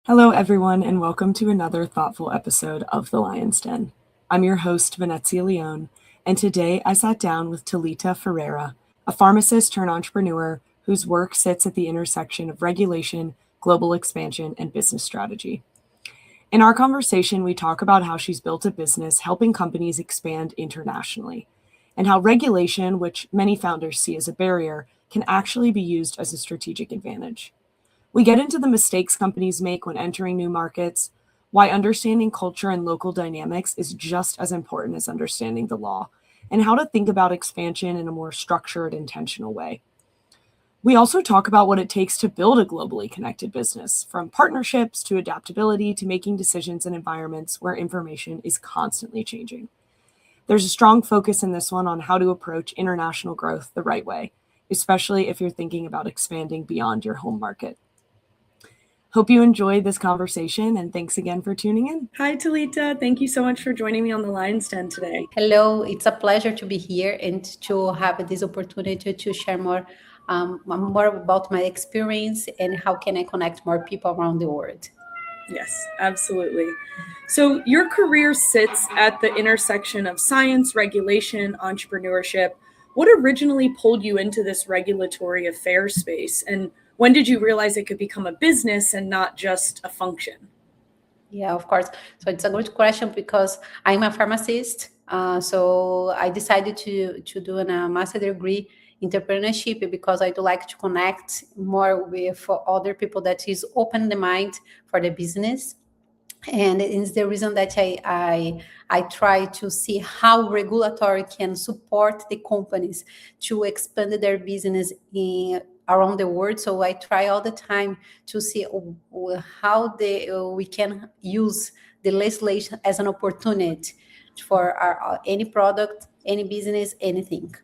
Hello, everyone, and welcome to another thoughtful episode of The Lion's Den. I'm your host, Venezia Leone, and today I sat down with Talita Ferreira, a pharmacist turned entrepreneur whose work sits at the intersection of regulation, global expansion, and business strategy. In our conversation, we talk about how she's built a business helping companies expand internationally, and how regulation, which many founders see as a barrier, can actually be used as a strategic advantage. We get into the mistakes companies make when entering new markets, why understanding culture and local dynamics is just as important as understanding the law, and how to think about expansion in a more structured, intentional way. We also talk about what it takes to build a globally connected business, from partnerships to adaptability to making decisions in environments where information is constantly changing. There's a strong focus in this one on how to approach international growth the right way, especially if you're thinking about expanding beyond your home market. Hope you enjoyed this conversation, and thanks again for tuning in. Hi, Talita. Thank you so much for joining me on the Lion's Den today. Hello, it's a pleasure to be here and to have this opportunity to share more about my experience and how can I connect more people around the world. Yes, absolutely. So your career sits at the intersection of science, regulation, entrepreneurship. What originally pulled you into this regulatory affairs space, and when did you realize it could become a business and not just a function? Yeah, of course. So it's a good question because I'm a pharmacist. So I decided to do a master degree in entrepreneurship because I do like to connect more with other people that is open the mind for the business. And it's the reason that I try to see how regulatory can support the companies to expand their business around the world. So I try all the time to see how we can use the legislation as an opportunity for any product, any business, anything.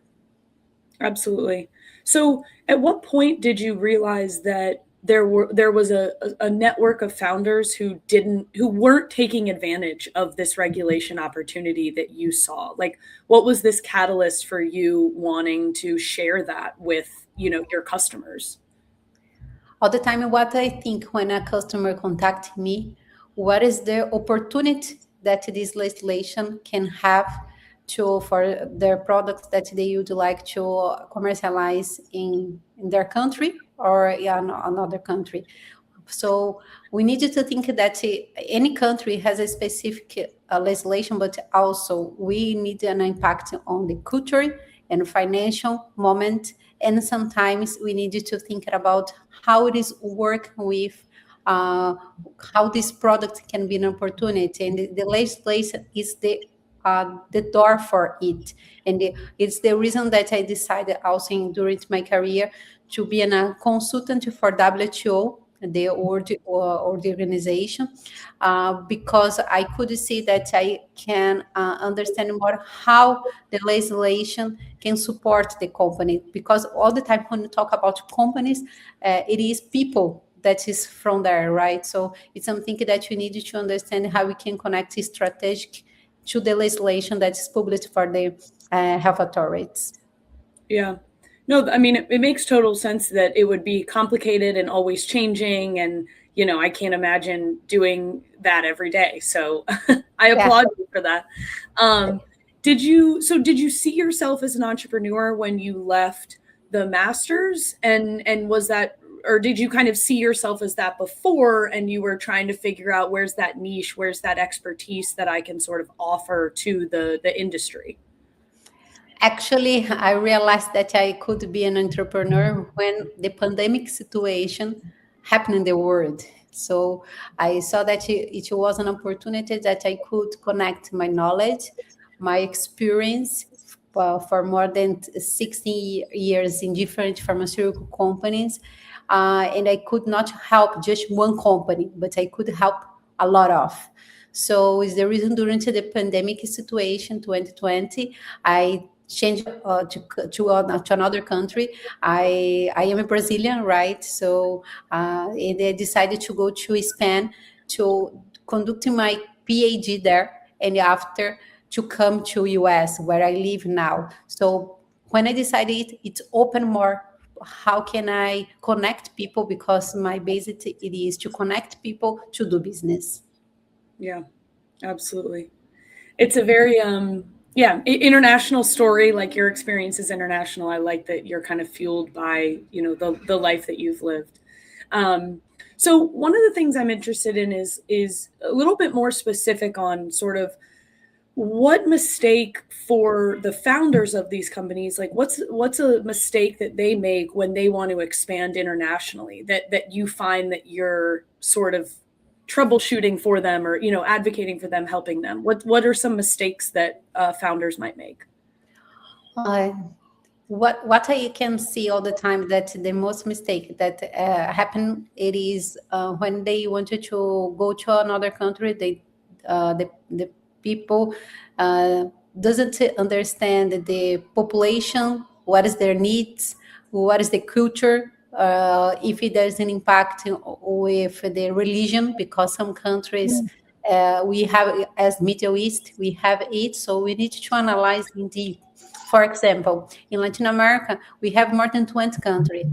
Absolutely. So at what point did you realize that there was a network of founders who weren't taking advantage of this regulation opportunity that you saw? Like, what was this catalyst for you wanting to share that with, your customers? All the time, what I think when a customer contacts me, what is the opportunity that this legislation can have for their products that they would like to commercialize in their country or in another country. So we need to think that any country has a specific legislation, but also we need an impact on the culture and financial moment. And sometimes we need to think about how it is work with how this product can be an opportunity. And the legislation is the door for it. And it's the reason that I decided also during my career to be a consultant for WTO, the organization, because I could see that I can understand more how the legislation can support the company. Because all the time when you talk about companies, it is people that is from there, right? So it's something that you need to understand how we can connect strategic to the legislation that is published for the health authorities. Yeah. No, I mean, it makes total sense that it would be complicated and always changing. And, I can't imagine doing that every day. So I applaud you for that. Did you see yourself as an entrepreneur when you left the master's, and was that, or did you kind of see yourself as that before and you were trying to figure out where's that niche, where's that expertise that I can sort of offer to the industry? Actually, I realized that I could be an entrepreneur when the pandemic situation happened in the world. So I saw that it was an opportunity that I could connect my knowledge, my experience for more than 16 years in different pharmaceutical companies. And I could not help just one company, but I could help a lot of. So it's the reason during the pandemic situation, 2020, I changed to another country. I am a Brazilian, right? So and I decided to go to Spain to conduct my PhD there, and after to come to US where I live now. So when I decided it opened more how can I connect people, because my basic it is to connect people to do business. Yeah, absolutely. It's a very international story. Like, your experience is international. I like that you're kind of fueled by, the life that you've lived. So one of the things I'm interested in is a little bit more specific on sort of what mistake for the founders of these companies, like what's a mistake that they make when they want to expand internationally, that you find that you're sort of troubleshooting for them, or advocating for them, helping them. What are some mistakes that founders might make? What I can see all the time, that the most mistake that happen, it is when they wanted to go to another country, the people doesn't understand the population, what is their needs, what is the culture, if there's an impact with the religion, because some countries we have, as Middle East, we have it, so we need to analyze in deep. For example, in Latin America, we have more than 20 countries.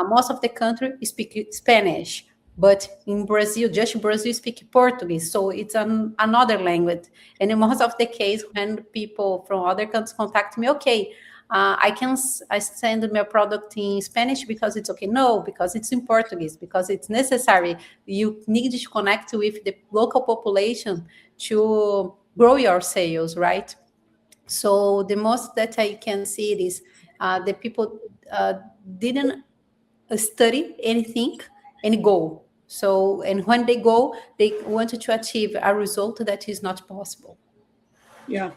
Most of the country speak Spanish, but in Brazil, just Brazil speak Portuguese, so it's another language. And in most of the case, when people from other countries contact me, okay, I send my product in Spanish because it's okay. No, because it's in Portuguese, because it's necessary. You need to connect with the local population to grow your sales, right? So the most that I can see it is the people didn't study anything and go. So, and when they go, they wanted to achieve a result that is not possible. Yeah.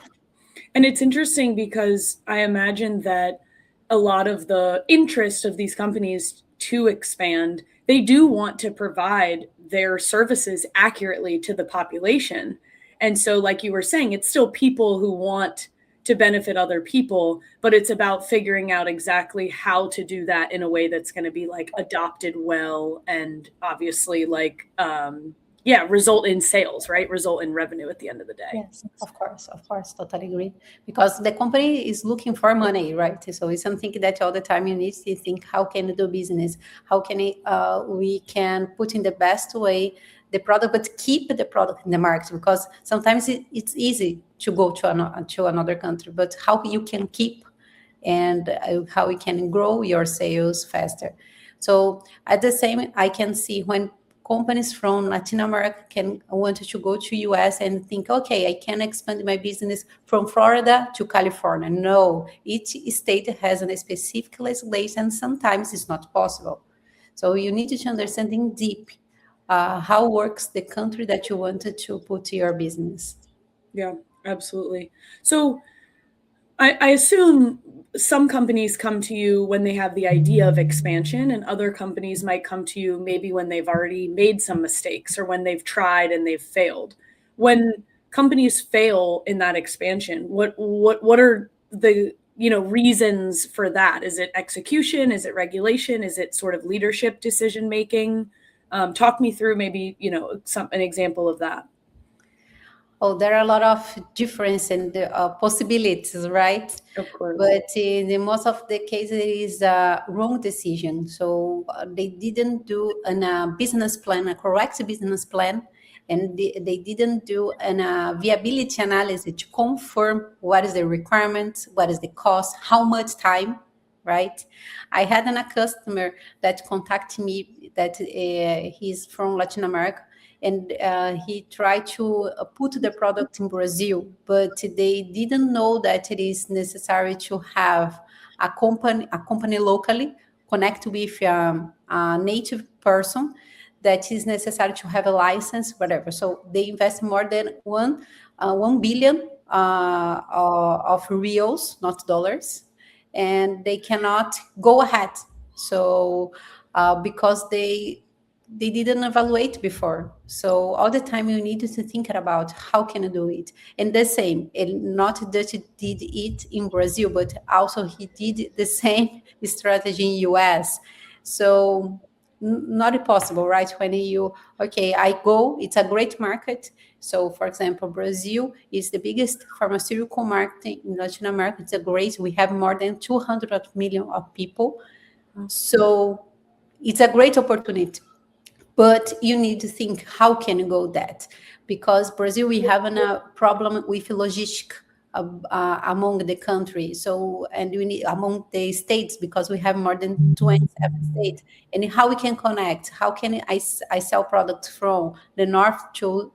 And it's interesting because I imagine that a lot of the interest of these companies to expand, they do want to provide their services accurately to the population. And so, like you were saying, it's still people who want to benefit other people, but it's about figuring out exactly how to do that in a way that's going to be like adopted well, and obviously like result in sales, right? Result in revenue at the end of the day. Yes, of course, totally agree. Because the company is looking for money, right? So it's something that all the time you need to think, how can we do business? How can we can put in the best way the product, but keep the product in the market? Because sometimes it's easy to go to another country, but how you can keep, and how you can grow your sales faster. So at the same, I can see when companies from Latin America can want to go to US and think, okay, I can expand my business from Florida to California. No, each state has a specific legislation. Sometimes it's not possible. So you need to understand in deep how works the country that you wanted to put your business. Yeah, absolutely. So I assume some companies come to you when they have the idea of expansion, and other companies might come to you maybe when they've already made some mistakes, or when they've tried and they've failed. When companies fail in that expansion, what are the reasons for that? Is it execution? Is it regulation? Is it sort of leadership decision making? Talk me through maybe an example of that. Oh, there are a lot of difference and possibilities, right? Of course. But in the most of the cases, it is a wrong decision. So they didn't do a business plan, a correct business plan, and they didn't do a viability analysis to confirm what is the requirement, what is the cost, how much time, right? I had a customer that contacted me that he's from Latin America, and he tried to put the product in Brazil, but they didn't know that it is necessary to have a company locally connect with a native person, that is necessary to have a license, whatever. So they invest more than 1 billion of reals, not dollars, and they cannot go ahead. So because they didn't evaluate before. So all the time you need to think about how can I do it. And the same, and not that he did it in Brazil, but also he did the same strategy in US. So not possible, right? When I go, it's a great market. So for example, Brazil is the biggest pharmaceutical market in Latin America. We have more than 200 million of people. So it's a great opportunity, but you need to think how can you go that, because Brazil, we have a problem with logistic among the country. So, and we need among the states, because we have more than 27 states, and how we can connect, how can I sell products from the north to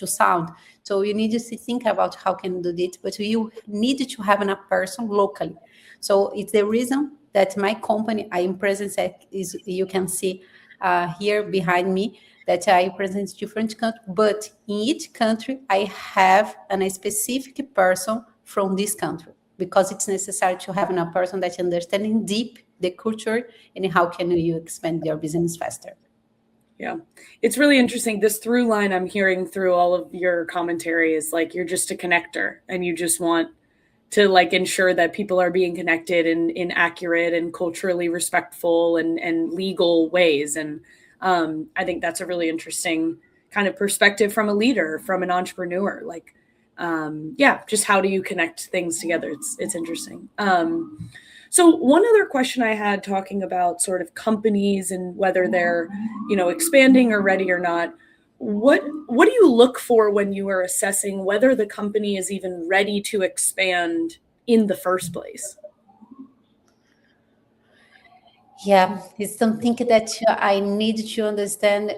south. So you need to think about how can you do this, but you need to have a person locally. So it's the reason that my company, I am present at, is you can see here behind me, that I present different countries, but in each country I have a specific person from this country, because it's necessary to have a person that understanding deep the culture and how can you expand your business faster. Yeah, it's really interesting. This through line I'm hearing through all of your commentary is like you're just a connector, and you just want to like ensure that people are being connected in accurate and culturally respectful and legal ways. And I think that's a really interesting kind of perspective from a leader, from an entrepreneur. Like, yeah, just how do you connect things together? It's interesting. So one other question I had, talking about sort of companies and whether they're, expanding or ready or not. What do you look for when you are assessing whether the company is even ready to expand in the first place? Yeah, it's something that I need to understand.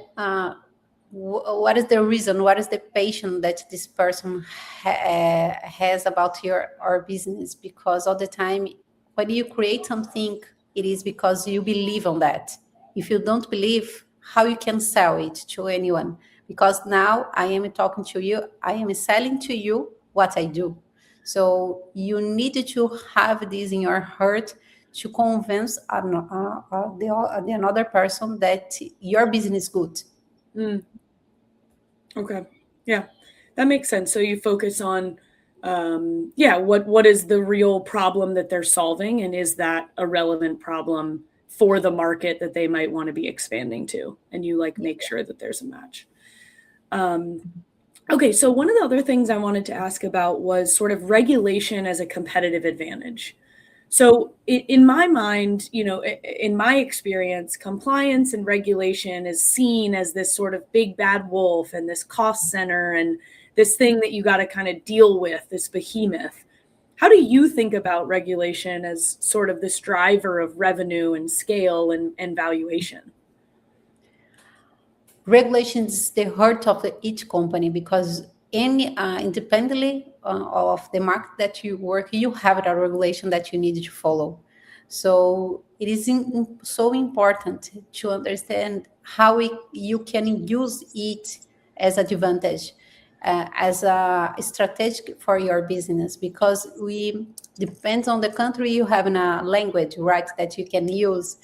What is the reason? What is the passion that this person has about our business? Because all the time, when you create something, it is because you believe on that. If you don't believe, how you can sell it to anyone? Because now I am talking to you, I am selling to you what I do. So you need to have this in your heart to convince the another person that your business is good. Mm. Okay. Yeah, that makes sense. So you focus on, what is the real problem that they're solving, and is that a relevant problem for the market that they might want to be expanding to, and you like make sure that there's a match. Okay, so one of the other things I wanted to ask about was sort of regulation as a competitive advantage. So in my mind, in my experience, compliance and regulation is seen as this sort of big bad wolf and this cost center and this thing that you got to kind of deal with, this behemoth. How do you think about regulation as sort of this driver of revenue and scale and valuation? Regulation is the heart of each company, because any independently of the market that you work, you have a regulation that you need to follow. So it is so important to understand how you can use it as advantage, as a strategic for your business, because we depends on the country, you have a language, right, that you can use.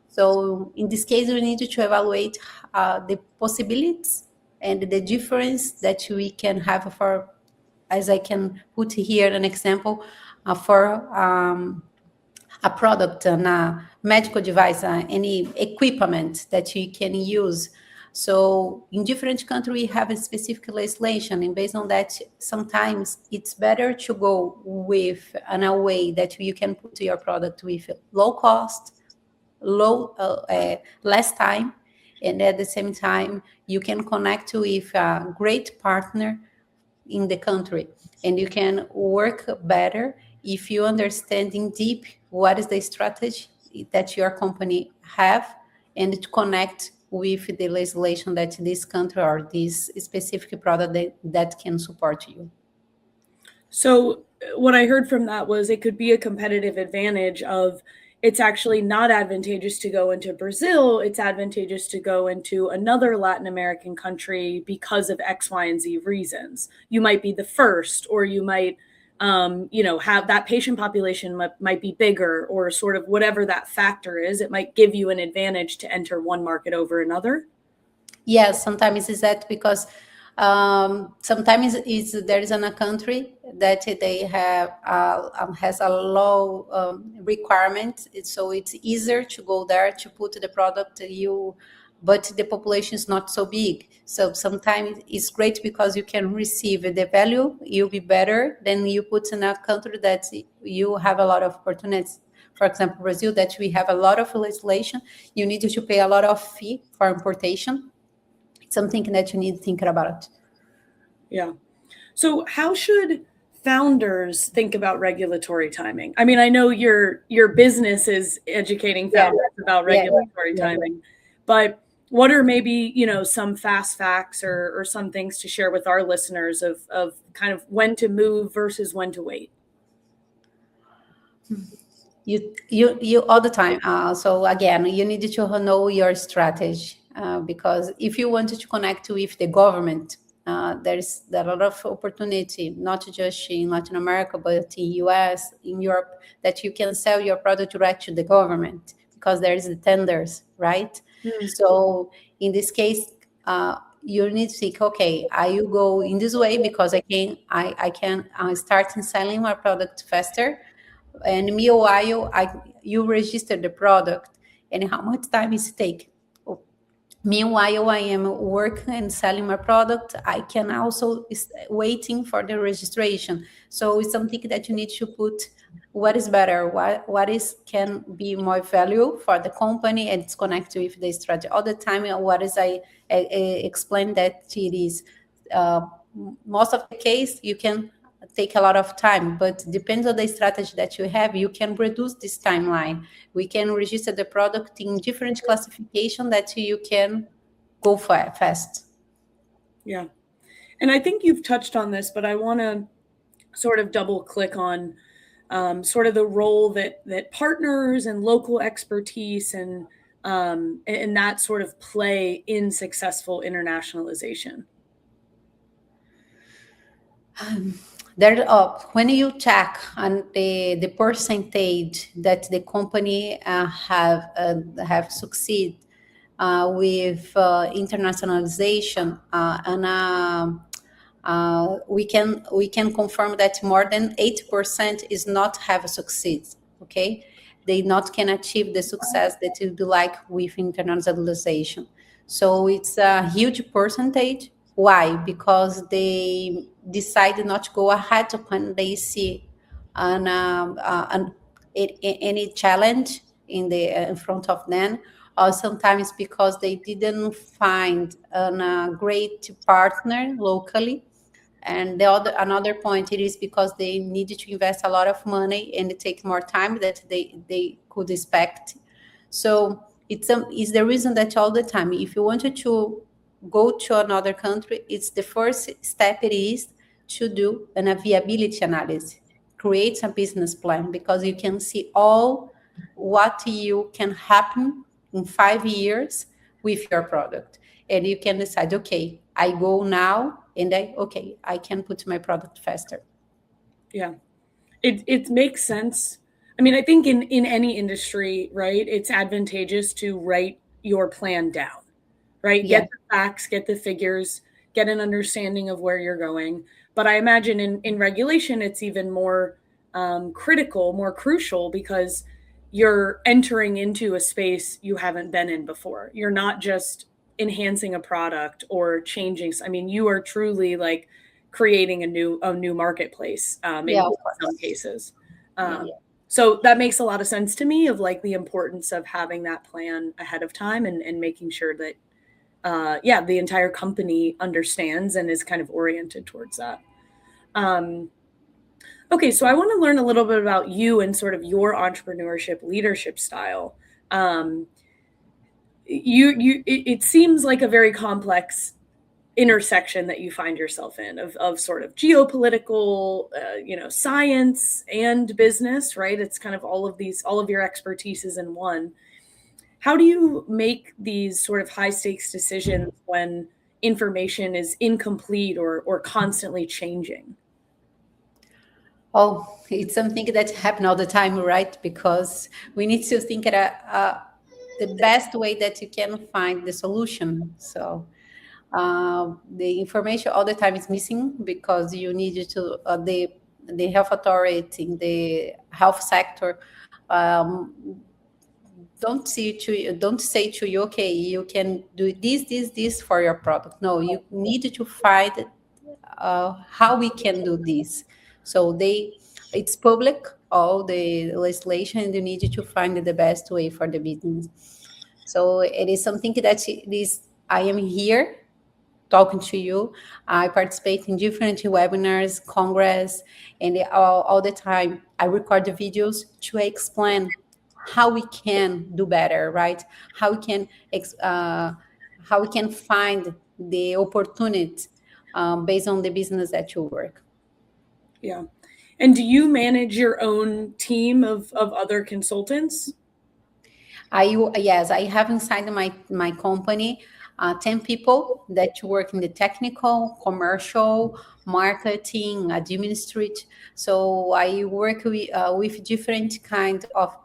So in this case, we need to evaluate the possibilities and the difference that we can have for, as I can put here an example, for a product, a medical device, any equipment that you can use. So in different countries, we have a specific legislation, and based on that, sometimes it's better to go with a way that you can put your product with low cost, less time, and at the same time you can connect with a great partner in the country, and you can work better if you understand in deep what is the strategy that your company have, and to connect with the legislation that this country or this specific product that can support you. So what I heard from that was it could be a competitive advantage of, it's actually not advantageous to go into Brazil. It's advantageous to go into another Latin American country because of X, Y, and Z reasons. You might be the first, or you might, have that patient population might be bigger, or sort of whatever that factor is. It might give you an advantage to enter one market over another. Yes, sometimes it's that, because sometimes there is in a country that they have has a low requirement, so it's easier to go there to put the product but the population is not so big. So sometimes it's great because you can receive the value, you'll be better than you put in a country that you have a lot of opportunities. for example, Brazil, that we have a lot of legislation. You need to pay a lot of fee for importation. It's something that you need to think about. Yeah. So how should founders think about regulatory timing? I mean, I know your business is educating founders about regulatory timing, but what are maybe, some fast facts or some things to share with our listeners of kind of when to move versus when to wait? You all the time. So again, you need to know your strategy, because if you wanted to connect with the government, there's a lot of opportunity, not just in Latin America, but in US, in Europe, that you can sell your product direct to the government because there is the tenders, right? So in this case, you need to think, okay, I will go in this way because I can start selling my product faster. And meanwhile, you register the product, and how much time is it take? Meanwhile, I am working and selling my product. I can also waiting for the registration. So it's something that you need to put. What is better? What is can be more value for the company, and it's connected with the strategy all the time. What is I explain that it is most of the case you can take a lot of time, but depends on the strategy that you have, you can reduce this timeline. We can register the product in different classification that you can go fast. Yeah. And I think you've touched on this, but I want to sort of double click on sort of the role that partners and local expertise and that sort of play in successful internationalization. When you check on the percentage that the company have succeed with internationalization, we can confirm that more than 80% is not have succeed. Okay, they not can achieve the success that it would be like with internationalization. So it's a huge percentage. Why? Because they decide not to go ahead when they see any challenge in front of them, or sometimes because they didn't find a great partner locally. And another point, it is because they needed to invest a lot of money and it take more time that they could expect. So it's the reason that all the time, if you wanted to go to another country, it's the first step it is to do a viability analysis, create a business plan, because you can see all what you can happen in 5 years with your product. And you can decide, okay, I go now and I can put my product faster. Yeah, it makes sense. I mean, I think in any industry, right, it's advantageous to write your plan down, right? Yeah. Get the facts, get the figures, get an understanding of where you're going. But I imagine in regulation, it's even more critical, more crucial, because you're entering into a space you haven't been in before. You're not just enhancing a product or changing. I mean, you are truly like creating a new marketplace in some cases. So that makes a lot of sense to me, of like the importance of having that plan ahead of time and making sure that the entire company understands and is kind of oriented towards that. Okay, so I want to learn a little bit about you and sort of your entrepreneurship leadership style. It seems like a very complex intersection that you find yourself in of sort of geopolitical, science and business, right? It's kind of all of your expertise is in one. How do you make these sort of high stakes decisions when information is incomplete or constantly changing? Oh, it's something that happens all the time, right? Because we need to think at the best way that you can find the solution. So the information all the time is missing because you need to the health authority in the health sector don't say to you, okay, you can do this for your product. No, you need to find how we can do this. So it's public all the legislation, and you need to find the best way for the business. So it is something that I am here talking to you. I participate in different webinars, congress, and all the time I record the videos to explain how we can do better, right? How we can how we can find the opportunity based on the business that you work. Yeah. And do you manage your own team of other consultants? Yes, I have inside my company 10 people that work in the technical, commercial, marketing, administrative. So I work with different kind of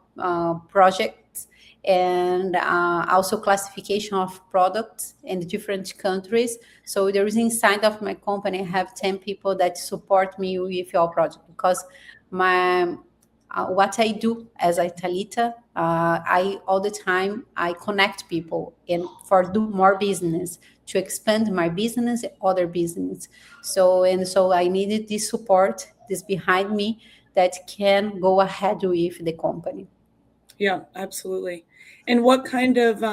projects, and also classification of products in different countries. So there is inside of my company, I have 10 people that support me with your project, because my what I do as a Talita, I all the time I connect people and for do more business, to expand my business, other business. So I needed this support, this behind me, that can go ahead with the company. Yeah, absolutely. And what kind of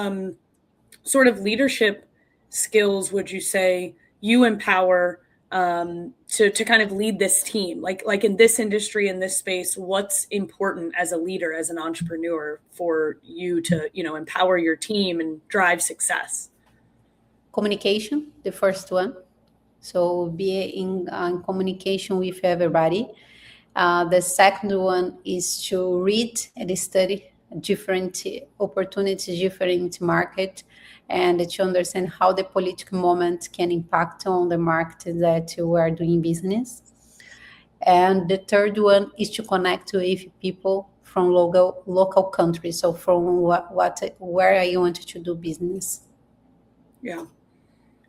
sort of leadership skills would you say you empower to kind of lead this team? Like in this industry, in this space, what's important as a leader, as an entrepreneur, for you to, empower your team and drive success? Communication, the first one. So be in communication with everybody. The second one is to read and study different opportunities, different market, and to understand how the political moment can impact on the market that you are doing business. And the third one is to connect with people from local countries. So from where I want to do business. Yeah.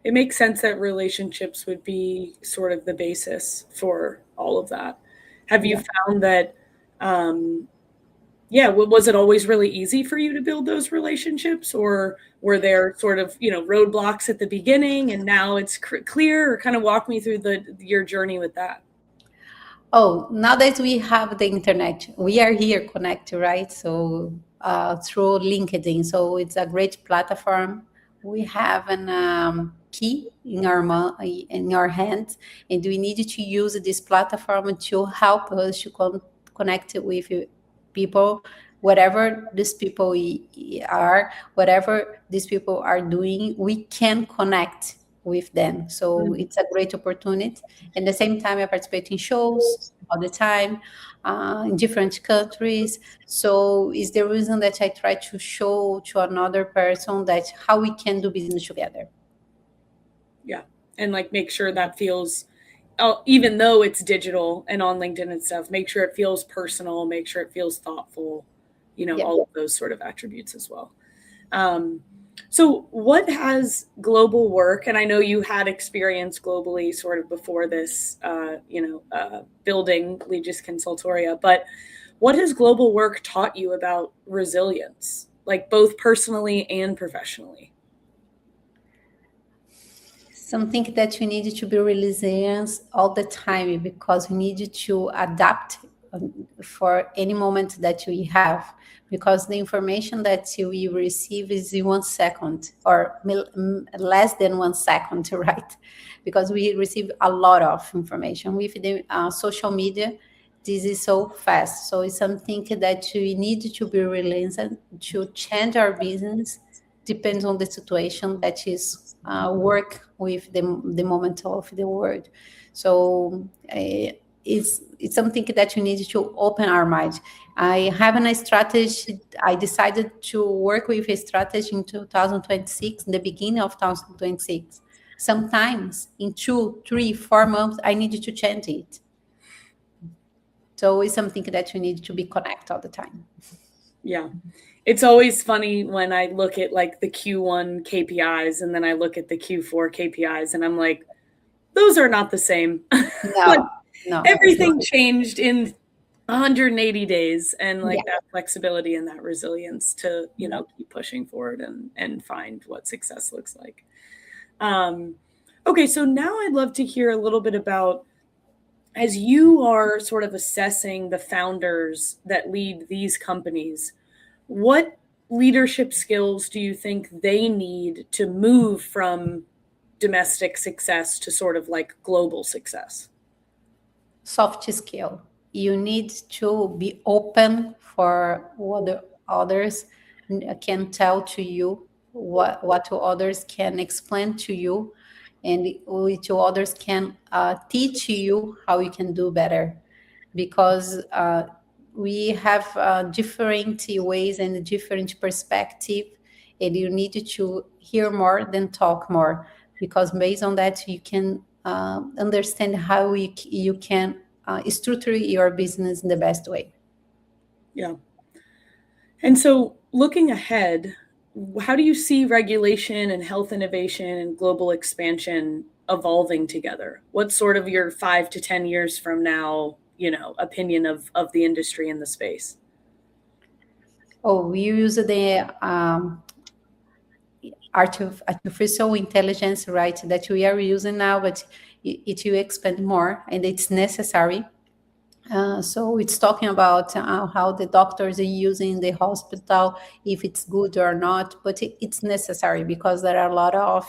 It makes sense that relationships would be sort of the basis for all of that. Have you found that, was it always really easy for you to build those relationships, or were there sort of, roadblocks at the beginning and now it's clear? Or kind of walk me through your journey with that. Oh, now that we have the internet, we are here connected, right? So through LinkedIn, so it's a great platform. We have an key in our hands, and we need to use this platform to help us to connect with people, whatever these people are, whatever these people are doing, we can connect with them. So it's a great opportunity. At the same time, I participate in shows all the time in different countries. So it's the reason that I try to show to another person that how we can do business together. Yeah. And like make sure that feels, even though it's digital and on LinkedIn and stuff, make sure it feels personal, make sure it feels thoughtful, all of those sort of attributes as well. So what has global work, and I know you had experience globally sort of before this, building Legis Consultoria, but what has global work taught you about resilience, like both personally and professionally? Something that we need to be resilient all the time, because we need to adapt for any moment that we have, because the information that we receive is in 1 second or less than 1 second, right? Because we receive a lot of information with the social media. This is so fast. So it's something that we need to be resilient to change our business, depends on the situation that is work with the moment of the world. So it's something that you need to open our mind. I have a strategy. I decided to work with a strategy in 2026, in the beginning of 2026. Sometimes in 2, 3, 4 months, I needed to change it. So it's something that you need to be connected all the time. Yeah. It's always funny when I look at like the Q1 KPIs and then I look at the Q4 KPIs and I'm like, those are not the same. No, no. Everything changed in 180 days, and like that flexibility and that resilience to, keep pushing forward and find what success looks like. Okay. So now I'd love to hear a little bit about as you are sort of assessing the founders that lead these companies, what leadership skills do you think they need to move from domestic success to sort of like global success? Soft skill. You need to be open for what the others can tell to you, what others can explain to you, and which others can teach you how you can do better. Because we have different ways and different perspective, and you need to hear more than talk more, because based on that you can understand how you can structure your business in the best way. Yeah. And so looking ahead, how do you see regulation and health innovation and global expansion evolving together? What's sort of your 5 to 10 years from now, opinion of the industry in the space? Oh, we use the artificial intelligence, right, that we are using now, but it will expand more, and it's necessary. So it's talking about how the doctors are using the hospital, if it's good or not, but it's necessary because there are a lot of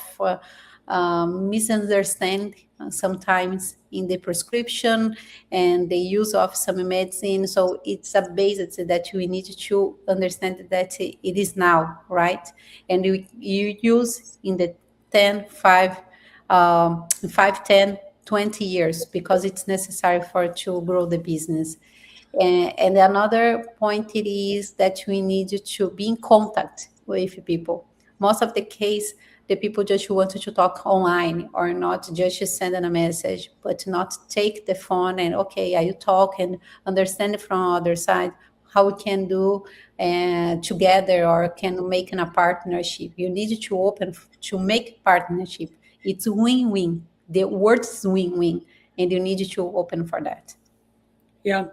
misunderstanding sometimes in the prescription and the use of some medicine. So it's a basis that we need to understand that it is now, right? And you use in the 10, 5, 5, 10, 20 years, because it's necessary for to grow the business. And another point it is that we need to be in contact with people. Most of the case, the people just wanted to talk online or not just send a message, but not take the phone and, okay, you talk and understand from other side how we can do together, or can make a partnership. You need to open to make partnership. It's win-win. The word is win-win, and you need to open for that. Yeah.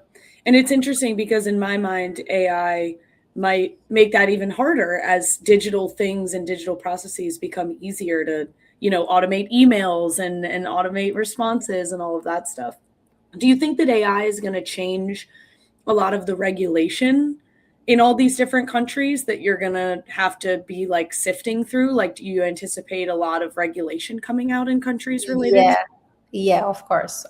And it's interesting because in my mind, AI might make that even harder as digital things and digital processes become easier to, automate emails and automate responses and all of that stuff. Do you think that AI is going to change a lot of the regulation in all these different countries that you're going to have to be like sifting through? Like, do you anticipate a lot of regulation coming out in countries related? Yeah, of course,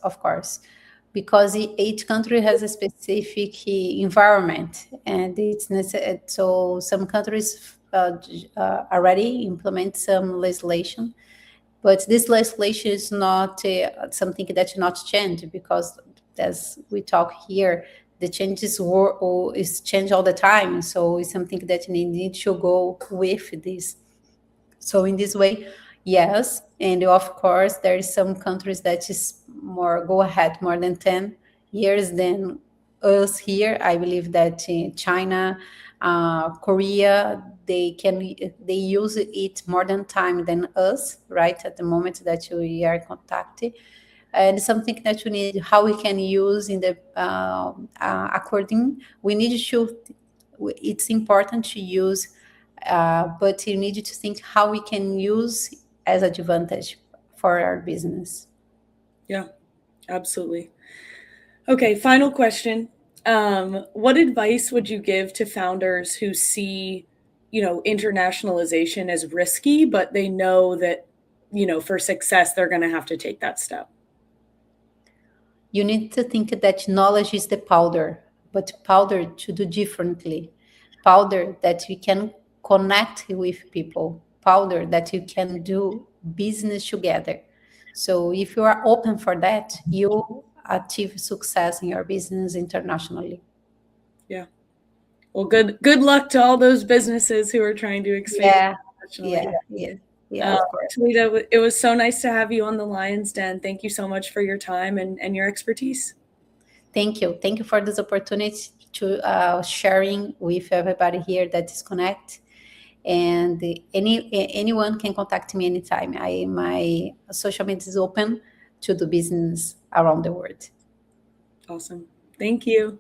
because each country has a specific environment, and it's necessary. So some countries already implement some legislation, but this legislation is not something that should not change, because as we talk here, the changes is change all the time. So it's something that you need to go with this. So in this way, yes, and of course there is some countries that is more go ahead more than 10 years than us here. I believe that in China, Korea, they use it more than time than us, right, at the moment that we are contacted. And something that we need, how we can use in the according, we need to, it's important to use, but you need to think how we can use as advantage for our business. Yeah, absolutely. Okay, final question. What advice would you give to founders who see, internationalization as risky, but they know that, for success, they're going to have to take that step? You need to think that knowledge is the powder, but powder to do differently. Powder that you can connect with people, powder that you can do business together. So if you are open for that, you achieve success in your business internationally. Yeah. Well, good luck to all those businesses who are trying to expand Yeah, internationally. of course. Talita, it was so nice to have you on the Lion's Den. Thank you so much for your time and your expertise. Thank you. Thank you for this opportunity to sharing with everybody here that is connect. And anyone can contact me anytime. My social media is open to do business around the world. Awesome. Thank you.